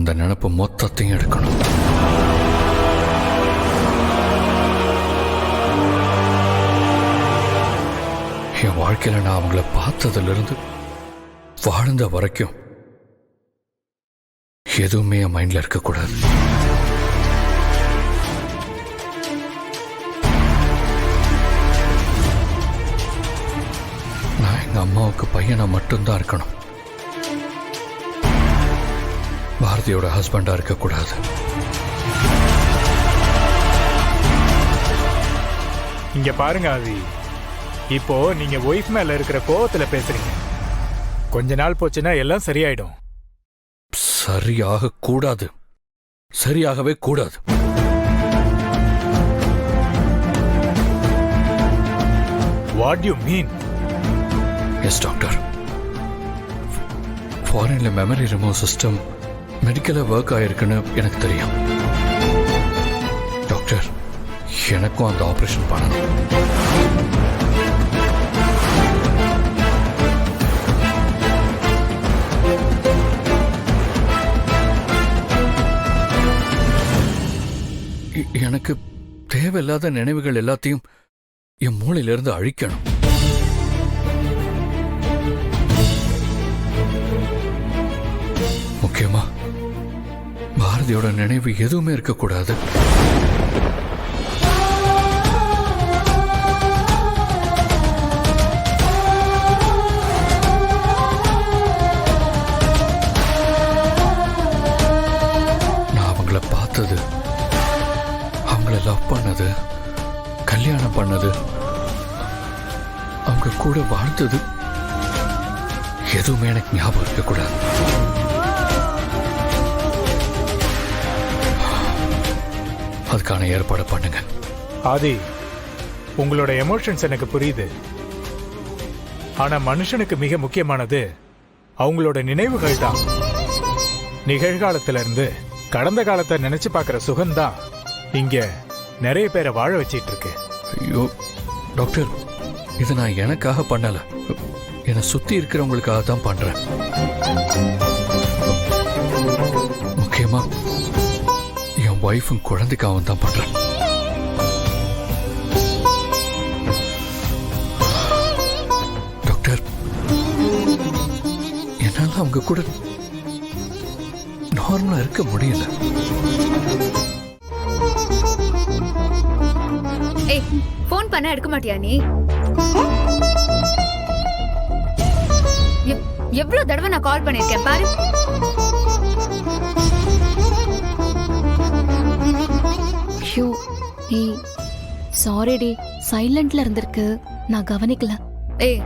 அந்த நினைப்பு மொத்தத்தையும் எடுக்கணும். என் வாழ்க்கையில நான் அவங்கள பார்த்ததிலிருந்து வாழ்ந்த வரைக்கும் எதுவுமே என் மைண்ட்ல இருக்கக்கூடாது. நான் எங்க அம்மாவுக்கு பையனா மட்டும்தான் இருக்கணும். பாரதியோட ஹஸ்பண்டா இருக்கக்கூடாது. இங்க பாருங்க ஆதி, இப்போ நீங்க ஒய்ஃப் மேல இருக்கிற கோவத்துல பேசுறீங்க. கொஞ்ச நாள் போச்சுன்னா எல்லாம் சரியாயிடும். சரியாக கூடாது, சரியாகவே கூடாது. What you mean? Yes doctor, ஃபாரின்ல மெமரி ரிமூவ் சிஸ்டம் மெடிக்கலா ஒர்க் ஆயிருக்குன்னு எனக்கு தெரியும். டாக்டர், எனக்கும் அந்த ஆபரேஷன் பண்ணணும். எனக்கு தேவையில்லாத நினைவுகள் எல்லாத்தையும் என் மூளையிலிருந்து அழிக்கணும். முக்கியமா பாரதியோட நினைவு எதுவுமே இருக்கக்கூடாது. நான் அவங்கள பார்த்தது, அவங்கள லவ் பண்ணது, கல்யாணம் பண்ணது, அவங்க கூட வாழ்ந்தது எதுவுமே எனக்கு ஞாபகம் இருக்கக்கூடாது. அதுக்கான ஏற்பாடு பண்ணுங்க. ஆதி, உங்களோட எமோஷன்ஸ் எனக்கு புரியுது. ஆனா மனுஷனுக்கு மிக முக்கியமானது அவங்களோட நினைவுகள் தான். நிகழ்காலத்துல இருந்து கடந்த காலத்தை நினைச்சு பார்க்கிற சுகம்தான் இங்க நிறைய பேரை வாழ வச்சிட்டு இருக்கு. ஐயோ டாக்டர், இது நான் எனக்காக பண்ணல, என்னை சுத்தி இருக்கிறவங்களுக்காக தான் பண்றேன். முக்கியமா என் ஒய்ஃபும் குழந்தைக்காகவும் தான் பண்றேன். டாக்டர், என்னால அவங்க கூட நார்மலா இருக்க முடியல. ஏய், போன் பண்ண எடுக்க மாட்டியா நீ? எவ்வளவு தடவை நான் கால் பண்ணிருக்கேன் பாரு. ஐயோ ஏய் சாரி டி, சைலண்ட்ல இருந்திருக்கு, நான் கவனிக்கல. ஏய்,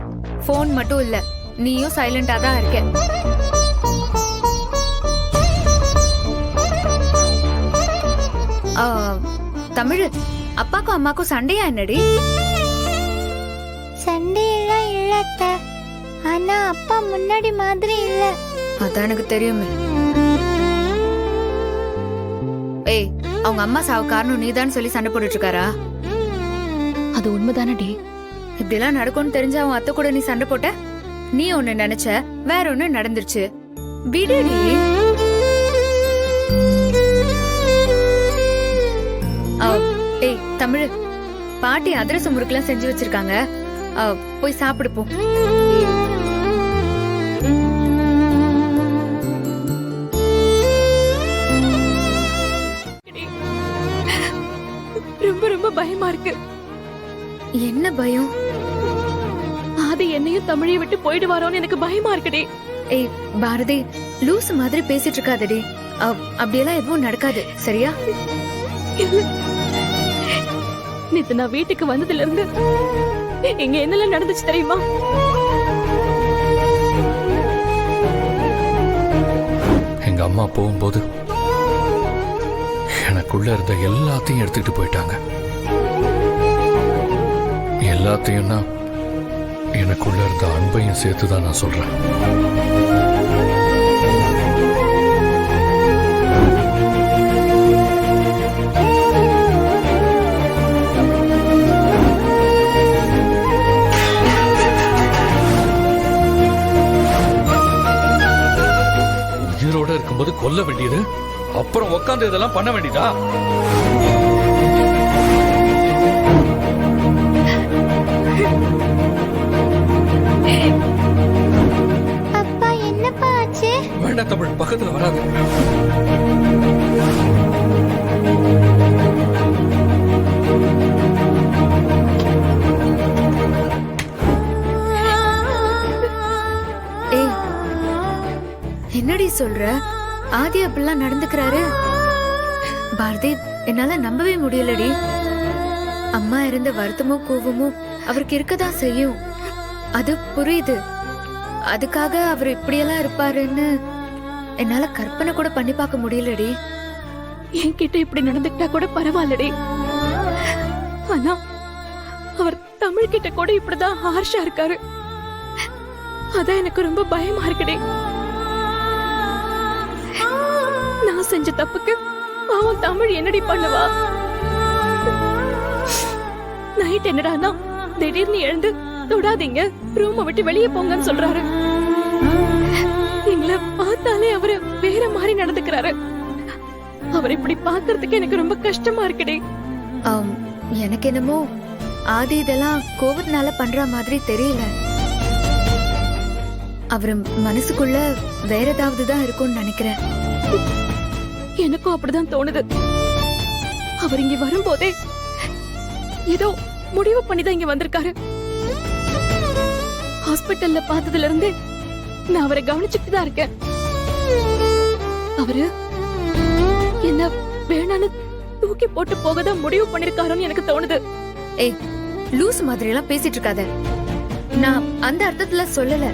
போன் மட்டும் இல்ல, நீயும் சைலண்டா தான் இருக்க. தமிழ், அப்பாக்கும் அம்மாக்கும் சண்டையா என்னடி? சண்டையெல்லாம் இல்லத்த, ஆனா அப்பா முன்னாடி மாதிரி இல்ல. அதான் எனக்கு தெரியுமே. ஏய், அவங்க அம்மா சாவு காரணம் நீதான் சொல்லி சண்டை போட்டுட்டு இருக்காரா? அது உண்மைதானே டி? இப்படி எல்லாம் நடக்கும்னு தெரிஞ்ச அவன் அத்தை கூட நீ சண்டை போட்ட. நீ ஒண்ணு நினைச்ச, வேற ஒண்ணு நடந்துருச்சு. விடுடி. ஏய் தமிழ், பாட்டி அதிரசம் முறுக்கெல்லாம் செஞ்சு வச்சிருக்காங்க, போய் சாப்பிடு போ. ரொம்ப ரொம்ப பயமா இருக்கு. என்ன பயம்? ஆதி என்னையும் தமிழைய விட்டு போயிடுவாரோன்னு எனக்கு பயமா இருக்குடி. ஏய் பாரதி, லூசு மாதிரி பேசிட்டு இருக்காதடி. அப்படியெல்லாம் எதுவும் நடக்காது, சரியா? நேத்து நான் வீட்டுக்கு வந்ததுல இருந்து இங்க என்னெல்லாம் நடந்துச்சு தெரியுமா? எங்க அம்மா போகும்போது எனக்குள்ள இருந்த எல்லாத்தையும் எடுத்துக்கிட்டு போயிட்டாங்க. எல்லாத்தையும் எனக்குள்ள இருந்த அன்பையும் சேர்த்துதான் நான் சொல்றேன். சொல்ல வேண்டியது அப்புறம் உட்காந்து இதெல்லாம் பண்ண வேண்டியதா? அப்பா என்னப்பா ஆச்சு? வேண்டாம் தமிழ், பக்கத்துல வராது. ஏய், என்னடி சொல்ற? ஆதி அப்படிலாம் நடந்துக்கிறாரு? பாரதி, என்னால நம்பவே முடியலடி. அம்மா இருந்த வருத்தமும் கோவமும் அவருக்கு இருக்கதான் செய்யும். அது புரியுது. அதுக்காக அவர் இப்படியெல்லாம் இருப்பாருன்னு என்னால கற்பனை கூட பண்ணி பார்க்க முடியலடி. என்கிட்ட இப்படி நடந்துக்கிட்டா கூட பரவாயில்லடி. ஆனா அவர் தமிழ் கிட்ட கூட இப்படிதான் ஹார்ஷா இருக்காரு. அதான் எனக்கு ரொம்ப பயமா இருக்குடி. நான் செஞ்ச தப்புக்கு பாவம் தமிழ் என்னடி பண்ணுவா? நைட் என்னடானா திடீர்னு எழுந்து தொடாதீங்க, ரூமை விட்டு வெளியே போங்கன்னு சொல்றாரு. எங்களை பார்த்தாலே அவரு வேற மாதிரி நடந்துக்கிறாரு. அவர் இப்படி பாக்குறதுக்கு எனக்கு ரொம்ப கஷ்டமா இருக்குடி. எனக்கு என்னமோ ஆதி இதெல்லாம் கோவத்தினால பண்ற மாதிரி தெரியல. அவரு மனசுக்குள்ள வேற ஏதாவது தான் இருக்கும்னு நினைக்கிறேன். எனக்கும் அப்படிதான் தோணுது. அவர் இங்க வரும்போதே ஏதோ முடிவு பண்ணிதான் இங்க வந்திருக்காரு. ஹாஸ்பிட்டல்ல பார்த்ததுல இருந்து நான் அவரை கவனிச்சுட்டு தான் இருக்கேன். அவரு என்ன வேணான்னு தூக்கி போட்டு போகதான் முடிவு பண்ணிருக்காருன்னு எனக்கு தோணுது. ஏய், லூஸ் மாதிரி எல்லாம் பேசிட்டு இருக்காத. நான் அந்த அர்த்தத்துல சொல்லல.